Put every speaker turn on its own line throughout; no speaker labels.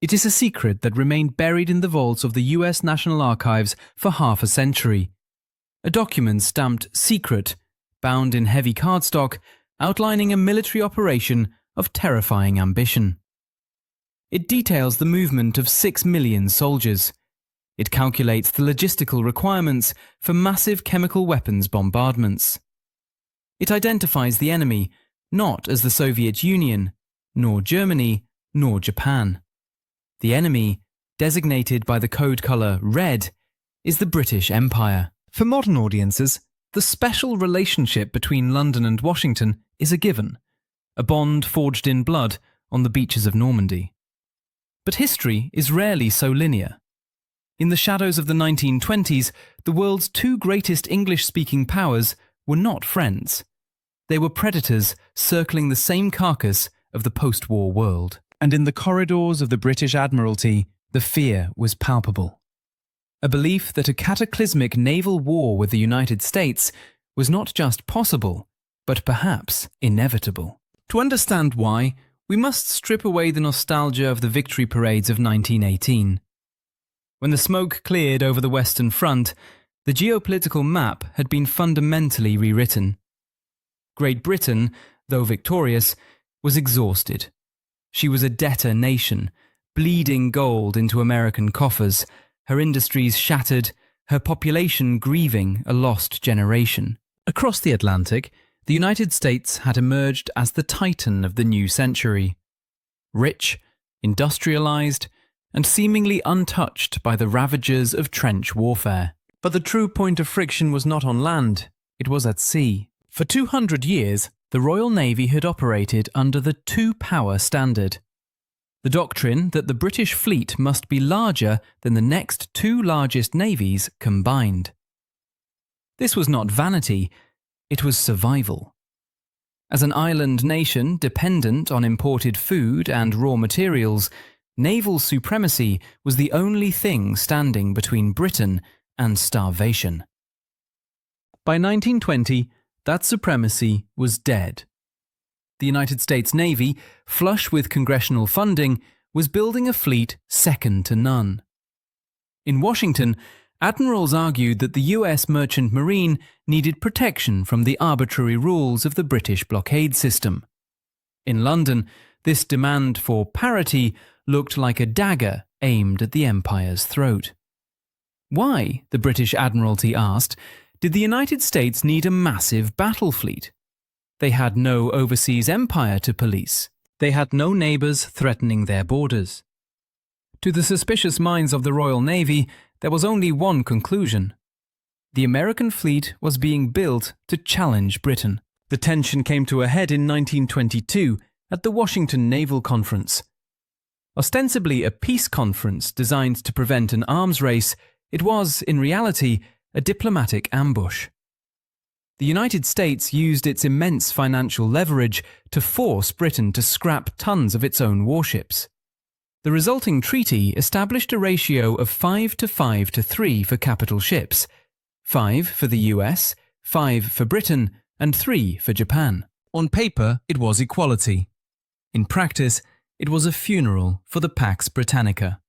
It is a secret that remained buried in the vaults of the US National Archives for half a century. A document stamped secret, bound in heavy cardstock, outlining a military operation of terrifying ambition. It details the movement of 6 million soldiers. It calculates the logistical requirements for massive chemical weapons bombardments. It identifies the enemy not as the Soviet Union, nor Germany, nor Japan. The enemy, designated by the code colour red, is the British Empire. For modern audiences, the special relationship between London and Washington is a given, a bond forged in blood on the beaches of Normandy. But history is rarely so linear. In the shadows of the 1920s, the world's two greatest English-speaking powers were not friends. They were predators circling the same carcass of the post-war world. And in the corridors of the British Admiralty, the fear was palpable. A belief that a cataclysmic naval war with the United States was not just possible, but perhaps inevitable. To understand why, we must strip away the nostalgia of the victory parades of 1918. When the smoke cleared over the Western Front, the geopolitical map had been fundamentally rewritten. Great Britain, though victorious, was exhausted. She was a debtor nation, bleeding gold into American coffers, her industries shattered, her population grieving a lost generation. Across the Atlantic, the United States had emerged as the titan of the new century. Rich, industrialized, and seemingly untouched by the ravages of trench warfare. But the true point of friction was not on land, it was at sea. For 200 years, the Royal Navy had operated under the two-power standard. The doctrine that the British fleet must be larger than the next two largest navies combined. This was not vanity, it was survival. As an island nation dependent on imported food and raw materials, naval supremacy was the only thing standing between Britain and starvation. By 1920, that supremacy was dead. The United States Navy, flush with congressional funding, was building a fleet second to none. In Washington, admirals argued that the US merchant marine needed protection from the arbitrary rules of the British blockade system. In London, this demand for parity looked like a dagger aimed at the Empire's throat. Why, the British Admiralty asked, did the United States need a massive battle fleet? They had no overseas empire to police. They had no neighbours threatening their borders. To the suspicious minds of the Royal Navy, there was only one conclusion. The American fleet was being built to challenge Britain. The tension came to a head in 1922 at the Washington Naval Conference. Ostensibly a peace conference designed to prevent an arms race, it was, in reality, a diplomatic ambush. The United States used its immense financial leverage to force Britain to scrap tons of its own warships. The resulting treaty established a ratio of 5 to 5 to 3 for capital ships, 5 for the US, 5 for Britain, and 3 for Japan. On paper, it was equality. In practice, it was a funeral for the Pax Britannica.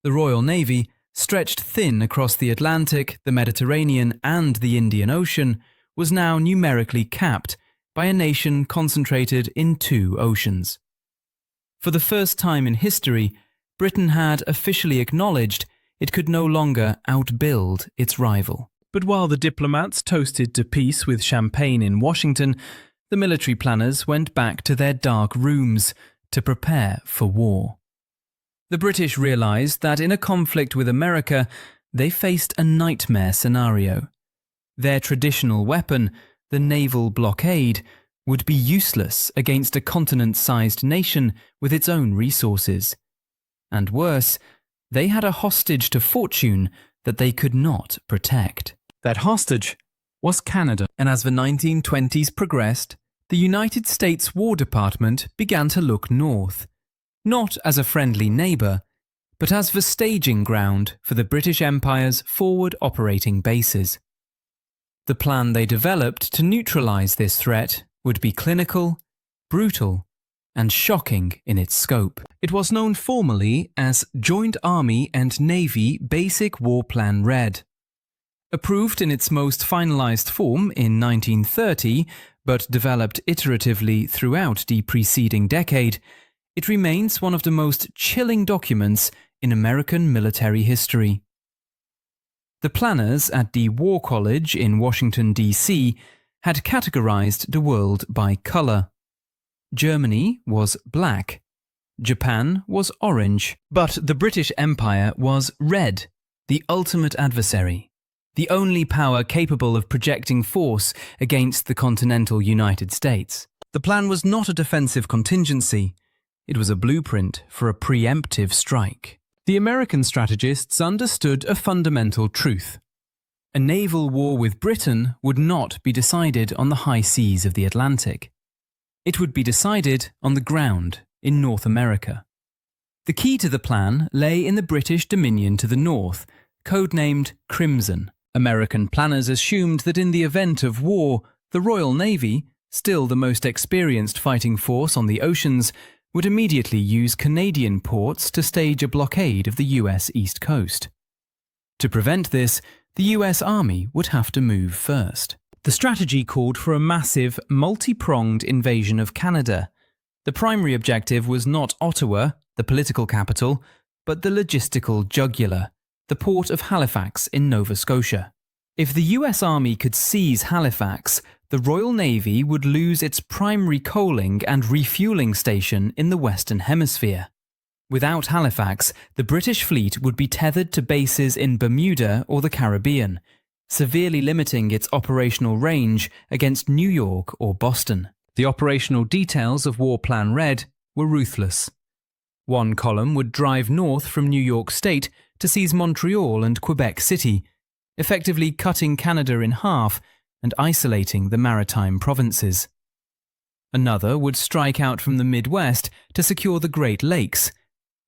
The Royal Navy, stretched thin across the Atlantic, the Mediterranean, and the Indian Ocean, was now numerically capped by a nation concentrated in two oceans. For the first time in history, Britain had officially acknowledged it could no longer outbuild its rival. But while the diplomats toasted to peace with champagne in Washington, the military planners went back to their dark rooms to prepare for war. The British realized that in a conflict with America, they faced a nightmare scenario. Their traditional weapon, the naval blockade, would be useless against a continent-sized nation with its own resources. And worse, they had a hostage to fortune that they could not protect. That hostage was Canada. And as the 1920s progressed, the United States War Department began to look north, not as a friendly neighbour, but as the staging ground for the British Empire's forward operating bases. The plan they developed to neutralise this threat would be clinical, brutal, and shocking in its scope. It was known formally as Joint Army and Navy Basic War Plan Red. Approved in its most finalized form in 1930, but developed iteratively throughout the preceding decade, it remains one of the most chilling documents in American military history. The planners at the War College in Washington, D.C. had categorized the world by color. Germany was black, Japan was orange, but the British Empire was red, the ultimate adversary, the only power capable of projecting force against the continental United States. The plan was not a defensive contingency, it was a blueprint for a preemptive strike. The American strategists understood a fundamental truth. A naval war with Britain would not be decided on the high seas of the Atlantic. It would be decided on the ground in North America. The key to the plan lay in the British Dominion to the north, codenamed Crimson. American planners assumed that in the event of war, the Royal Navy, still the most experienced fighting force on the oceans, would immediately use Canadian ports to stage a blockade of the US East Coast. To prevent this, the US Army would have to move first. The strategy called for a massive, multi-pronged invasion of Canada. The primary objective was not Ottawa, the political capital, but the logistical jugular, the port of Halifax in Nova Scotia. If the US Army could seize Halifax, the Royal Navy would lose its primary coaling and refueling station in the Western Hemisphere. Without Halifax, the British fleet would be tethered to bases in Bermuda or the Caribbean, severely limiting its operational range against New York or Boston. The operational details of War Plan Red were ruthless. One column would drive north from New York State to seize Montreal and Quebec City, effectively cutting Canada in half and isolating the maritime provinces. Another would strike out from the Midwest to secure the Great Lakes,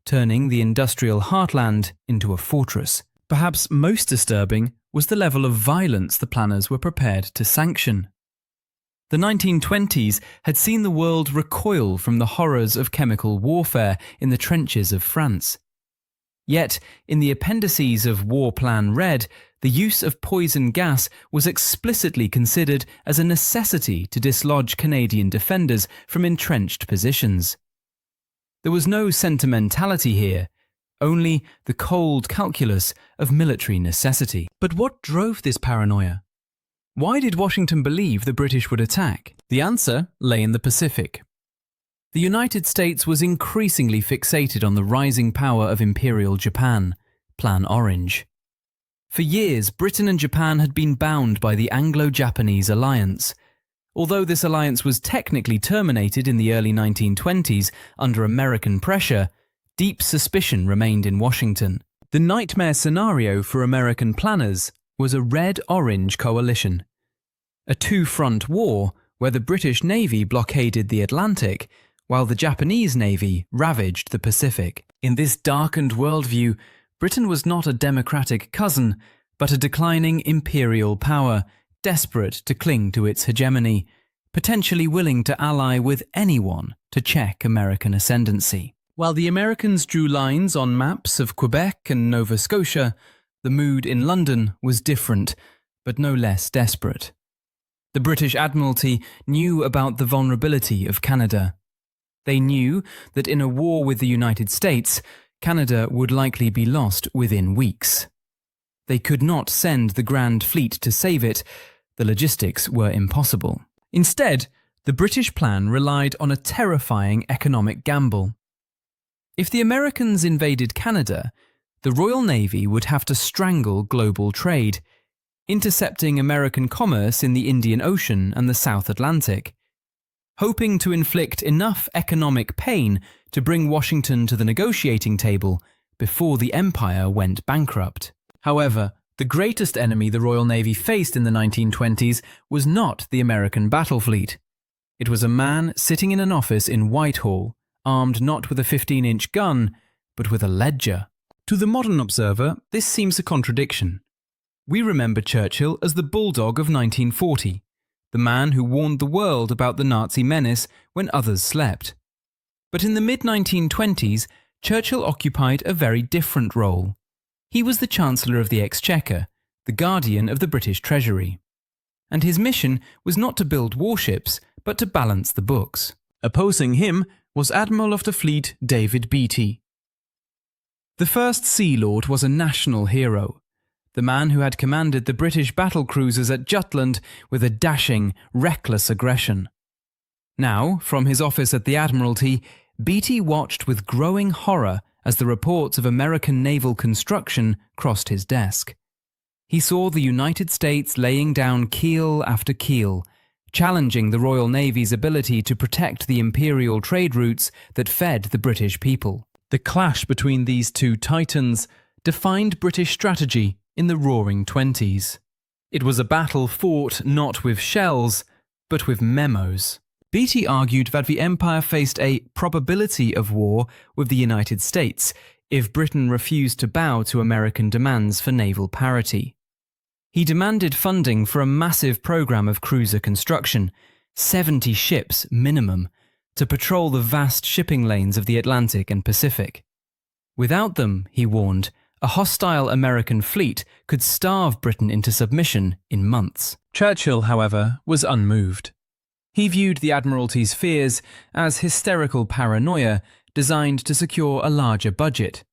turning the industrial heartland into a fortress. Perhaps most disturbing was the level of violence the planners were prepared to sanction. The 1920s had seen the world recoil from the horrors of chemical warfare in the trenches of France. Yet, in the appendices of War Plan Red, the use of poison gas was explicitly considered as a necessity to dislodge Canadian defenders from entrenched positions. There was no sentimentality here, only the cold calculus of military necessity. But what drove this paranoia? Why did Washington believe the British would attack? The answer lay in the Pacific. The United States was increasingly fixated on the rising power of Imperial Japan, Plan Orange. For years, Britain and Japan had been bound by the Anglo-Japanese alliance. Although this alliance was technically terminated in the early 1920s under American pressure, deep suspicion remained in Washington. The nightmare scenario for American planners was a red-orange coalition. A two-front war where the British Navy blockaded the Atlantic, while the Japanese Navy ravaged the Pacific. In this darkened worldview, Britain was not a democratic cousin, but a declining imperial power, desperate to cling to its hegemony, potentially willing to ally with anyone to check American ascendancy. While the Americans drew lines on maps of Quebec and Nova Scotia, the mood in London was different, but no less desperate. The British Admiralty knew about the vulnerability of Canada. They knew that in a war with the United States, Canada would likely be lost within weeks. They could not send the Grand Fleet to save it. The logistics were impossible. Instead, the British plan relied on a terrifying economic gamble. If the Americans invaded Canada, the Royal Navy would have to strangle global trade, intercepting American commerce in the Indian Ocean and the South Atlantic. Hoping to inflict enough economic pain to bring Washington to the negotiating table before the empire went bankrupt. However, the greatest enemy the Royal Navy faced in the 1920s was not the American battle fleet. It was a man sitting in an office in Whitehall, armed not with a 15-inch gun, but with a ledger. To the modern observer, this seems a contradiction. We remember Churchill as the bulldog of 1940, the man who warned the world about the Nazi menace when others slept. But in the mid-1920s, Churchill occupied a very different role. He was the Chancellor of the Exchequer, the guardian of the British Treasury. And his mission was not to build warships, but to balance the books. Opposing him was Admiral of the Fleet David Beatty. The First Sea Lord was a national hero, the man who had commanded the British battle cruisers at Jutland with a dashing, reckless aggression. Now, from his office at the Admiralty, Beatty watched with growing horror as the reports of American naval construction crossed his desk. He saw the United States laying down keel after keel, challenging the Royal Navy's ability to protect the imperial trade routes that fed the British people. The clash between these two titans defined British strategy in the Roaring Twenties. It was a battle fought not with shells, but with memos. Beatty argued that the Empire faced a probability of war with the United States if Britain refused to bow to American demands for naval parity. He demanded funding for a massive program of cruiser construction, 70 ships minimum, to patrol the vast shipping lanes of the Atlantic and Pacific. Without them, he warned, a hostile American fleet could starve Britain into submission in months. Churchill, however, was unmoved. He viewed the Admiralty's fears as hysterical paranoia designed to secure a larger budget.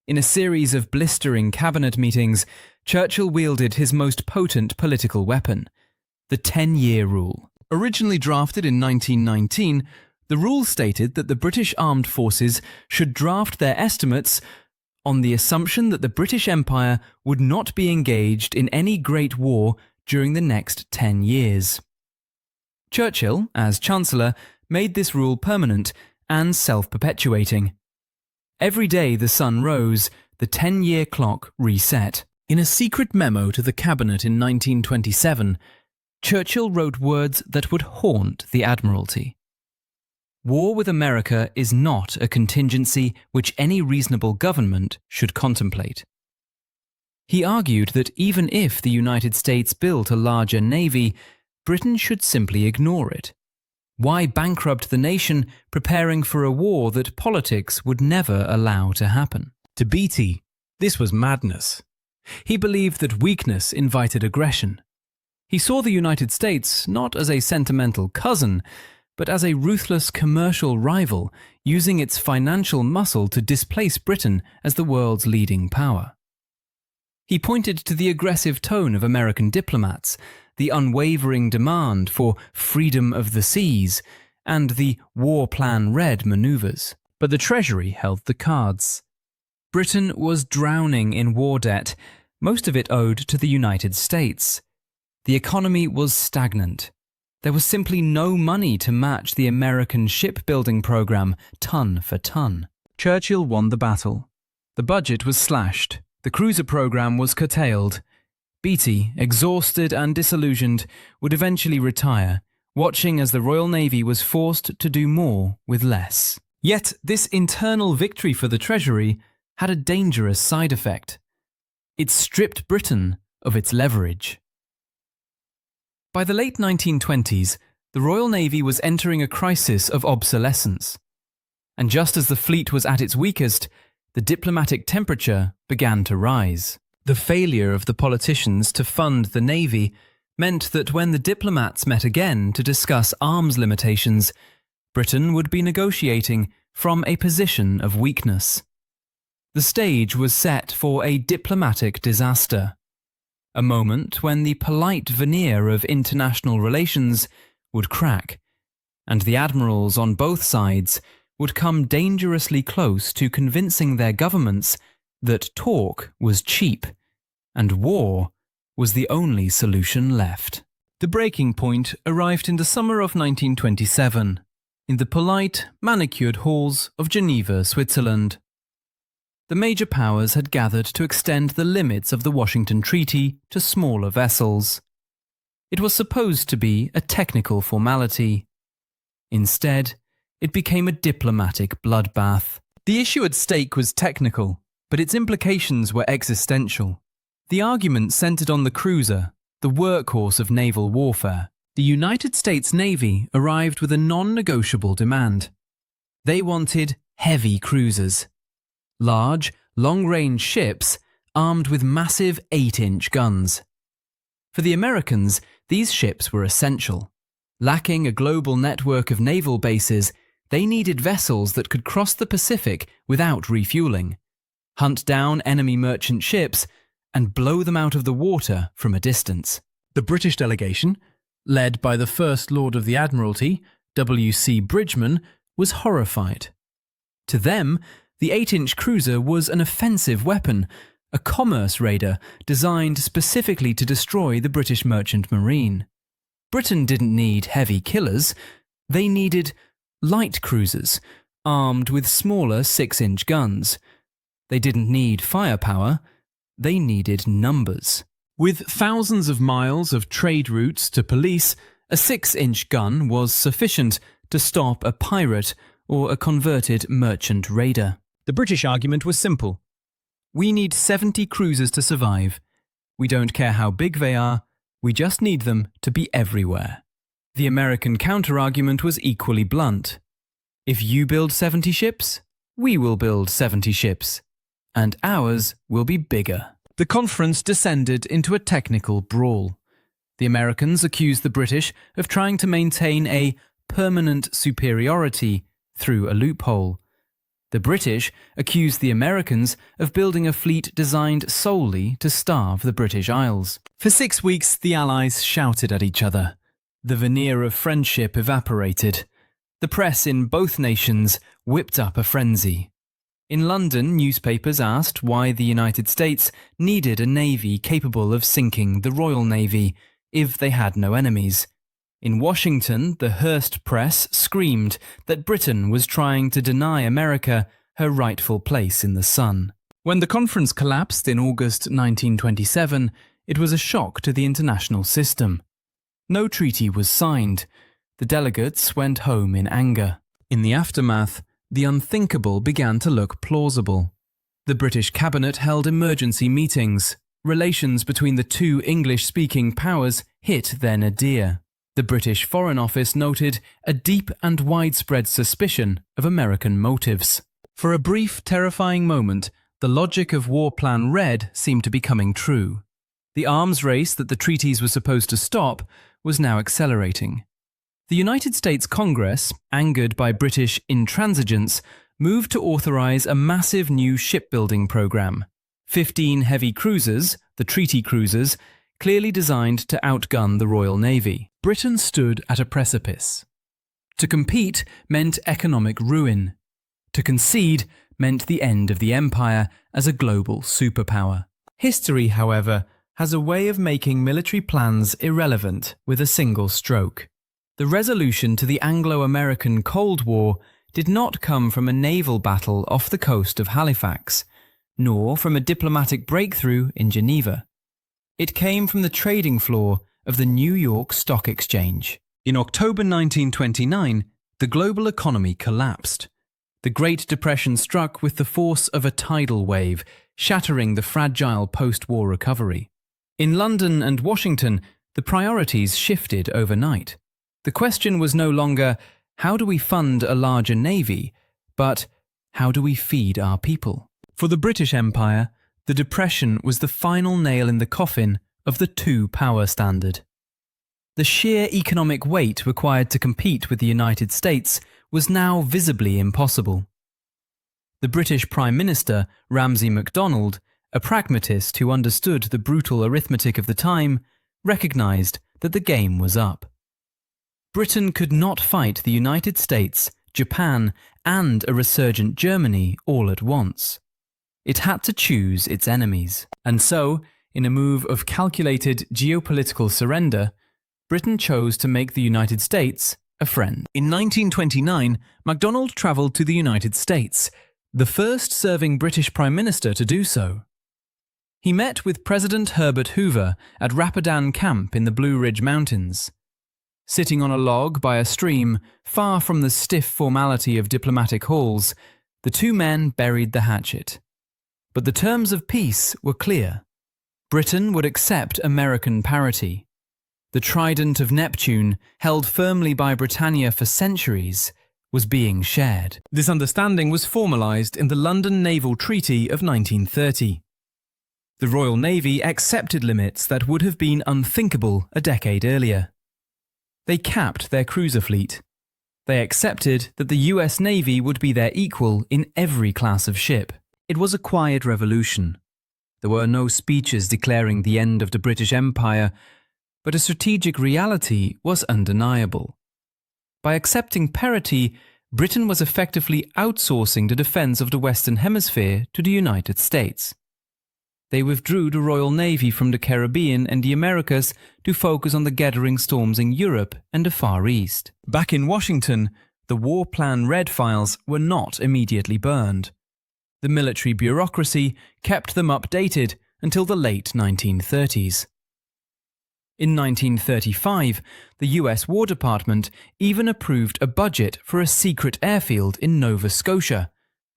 In a series of blistering cabinet meetings, Churchill wielded his most potent political weapon, the 10-year rule. Originally drafted in 1919, the rule stated that the British armed forces should draft their estimates on the assumption that the British Empire would not be engaged in any great war during the next 10 years. Churchill, as Chancellor, made this rule permanent and self-perpetuating. Every day the sun rose, the 10-year clock reset. In a secret memo to the Cabinet in 1927, Churchill wrote words that would haunt the Admiralty. War with America is not a contingency which any reasonable government should contemplate. He argued that even if the United States built a larger navy, Britain should simply ignore it. Why bankrupt the nation preparing for a war that politics would never allow to happen? To Beatty, this was madness. He believed that weakness invited aggression. He saw the United States not as a sentimental cousin, but as a ruthless commercial rival using its financial muscle to displace Britain as the world's leading power. He pointed to the aggressive tone of American diplomats, the unwavering demand for freedom of the seas, and the War Plan Red maneuvers. But the Treasury held the cards. Britain was drowning in war debt, most of it owed to the United States. The economy was stagnant. There was simply no money to match the American shipbuilding program ton for ton. Churchill won the battle. The budget was slashed. The cruiser program was curtailed. Beatty, exhausted and disillusioned, would eventually retire, watching as the Royal Navy was forced to do more with less. Yet this internal victory for the Treasury had a dangerous side effect. It stripped Britain of its leverage. By the late 1920s, the Royal Navy was entering a crisis of obsolescence. And just as the fleet was at its weakest, the diplomatic temperature began to rise. The failure of the politicians to fund the Navy meant that when the diplomats met again to discuss arms limitations, Britain would be negotiating from a position of weakness. The stage was set for a diplomatic disaster. A moment when the polite veneer of international relations would crack, and the admirals on both sides would come dangerously close to convincing their governments that talk was cheap, and war was the only solution left. The breaking point arrived in the summer of 1927, in the polite, manicured halls of Geneva, Switzerland. The major powers had gathered to extend the limits of the Washington Treaty to smaller vessels. It was supposed to be a technical formality. Instead, it became a diplomatic bloodbath. The issue at stake was technical, but its implications were existential. The argument centered on the cruiser, the workhorse of naval warfare. The United States Navy arrived with a non-negotiable demand. They wanted heavy cruisers. Large, long-range ships armed with massive 8-inch guns. For the Americans, these ships were essential. Lacking a global network of naval bases, they needed vessels that could cross the Pacific without refueling, hunt down enemy merchant ships, and blow them out of the water from a distance. The British delegation, led by the First Lord of the Admiralty, W.C. Bridgeman, was horrified. To them, the 8-inch cruiser was an offensive weapon, a commerce raider designed specifically to destroy the British merchant marine. Britain didn't need heavy killers, they needed light cruisers, armed with smaller 6-inch guns. They didn't need firepower, they needed numbers. With thousands of miles of trade routes to police, a 6-inch gun was sufficient to stop a pirate or a converted merchant raider. The British argument was simple. We need 70 cruisers to survive. We don't care how big they are, we just need them to be everywhere. The American counter-argument was equally blunt. If you build 70 ships, we will build 70 ships, and ours will be bigger. The conference descended into a technical brawl. The Americans accused the British of trying to maintain a permanent superiority through a loophole. The British accused the Americans of building a fleet designed solely to starve the British Isles. For 6 weeks, the Allies shouted at each other. The veneer of friendship evaporated. The press in both nations whipped up a frenzy. In London, newspapers asked why the United States needed a navy capable of sinking the Royal Navy if they had no enemies. In Washington, the Hearst press screamed that Britain was trying to deny America her rightful place in the sun. When the conference collapsed in August 1927, it was a shock to the international system. No treaty was signed. The delegates went home in anger. In the aftermath, the unthinkable began to look plausible. The British cabinet held emergency meetings. Relations between the two English-speaking powers hit their nadir. The British Foreign Office noted a deep and widespread suspicion of American motives. For a brief, terrifying moment, the logic of War Plan Red seemed to be coming true. The arms race that the treaties were supposed to stop was now accelerating. The United States Congress, angered by British intransigence, moved to authorize a massive new shipbuilding program. 15 heavy cruisers, the treaty cruisers, clearly designed to outgun the Royal Navy. Britain stood at a precipice. To compete meant economic ruin. To concede meant the end of the empire as a global superpower. History, however, has a way of making military plans irrelevant with a single stroke. The resolution to the Anglo-American Cold War did not come from a naval battle off the coast of Halifax, nor from a diplomatic breakthrough in Geneva. It came from the trading floor of the New York Stock Exchange. In October 1929, the global economy collapsed. The Great Depression struck with the force of a tidal wave, shattering the fragile post-war recovery. In London and Washington, the priorities shifted overnight. The question was no longer, how do we fund a larger navy, but how do we feed our people? For the British Empire, the Depression was the final nail in the coffin of the two-power standard. The sheer economic weight required to compete with the United States was now visibly impossible. The British Prime Minister, Ramsay MacDonald, a pragmatist who understood the brutal arithmetic of the time, recognised that the game was up. Britain could not fight the United States, Japan, and a resurgent Germany all at once. It had to choose its enemies. And so, in a move of calculated geopolitical surrender, Britain chose to make the United States a friend. In 1929, MacDonald travelled to the United States, the first serving British Prime Minister to do so. He met with President Herbert Hoover at Rapidan Camp in the Blue Ridge Mountains. Sitting on a log by a stream, far from the stiff formality of diplomatic halls, the two men buried the hatchet. But the terms of peace were clear. Britain would accept American parity. The trident of Neptune, held firmly by Britannia for centuries, was being shared. This understanding was formalised in the London Naval Treaty of 1930. The Royal Navy accepted limits that would have been unthinkable a decade earlier. They capped their cruiser fleet. They accepted that the US Navy would be their equal in every class of ship. It was a quiet revolution. There were no speeches declaring the end of the British Empire, but a strategic reality was undeniable. By accepting parity, Britain was effectively outsourcing the defence of the Western Hemisphere to the United States. They withdrew the Royal Navy from the Caribbean and the Americas to focus on the gathering storms in Europe and the Far East. Back in Washington, the War Plan Red files were not immediately burned. The military bureaucracy kept them updated until the late 1930s. In 1935, the US War Department even approved a budget for a secret airfield in Nova Scotia,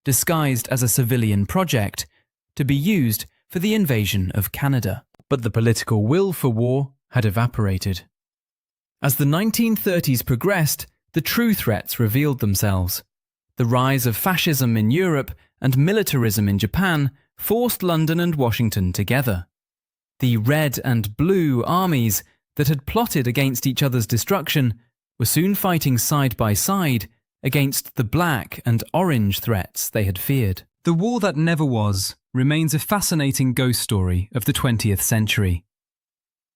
disguised as a civilian project, to be used for the invasion of Canada. But the political will for war had evaporated. As the 1930s progressed, the true threats revealed themselves. The rise of fascism in Europe and militarism in Japan forced London and Washington together. The red and blue armies that had plotted against each other's destruction were soon fighting side by side against the black and orange threats they had feared. The war that never was remains a fascinating ghost story of the 20th century.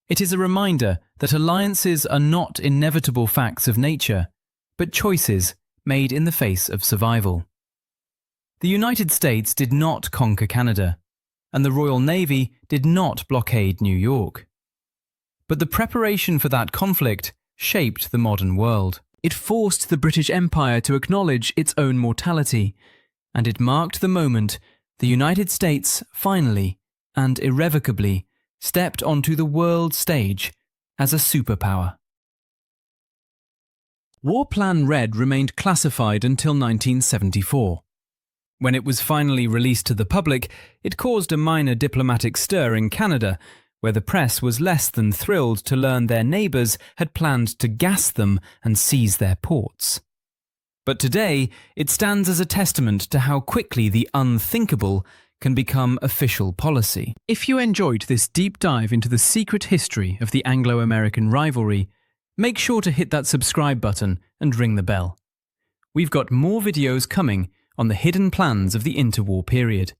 It is a reminder that alliances are not inevitable facts of nature, but choices made in the face of survival. The United States did not conquer Canada, and the Royal Navy did not blockade New York. But the preparation for that conflict shaped the modern world. It forced the British Empire to acknowledge its own mortality, and it marked the moment the United States finally and irrevocably stepped onto the world stage as a superpower. War Plan Red remained classified until 1974. When it was finally released to the public, it caused a minor diplomatic stir in Canada, where the press was less than thrilled to learn their neighbours had planned to gas them and seize their ports. But today, it stands as a testament to how quickly the unthinkable can become official policy. If you enjoyed this deep dive into the secret history of the Anglo-American rivalry, make sure to hit that subscribe button and ring the bell. We've got more videos coming on the hidden plans of the interwar period,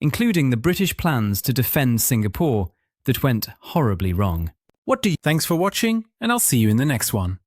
including the British plans to defend Singapore that went horribly wrong. Thanks for watching, and I'll see you in the next one.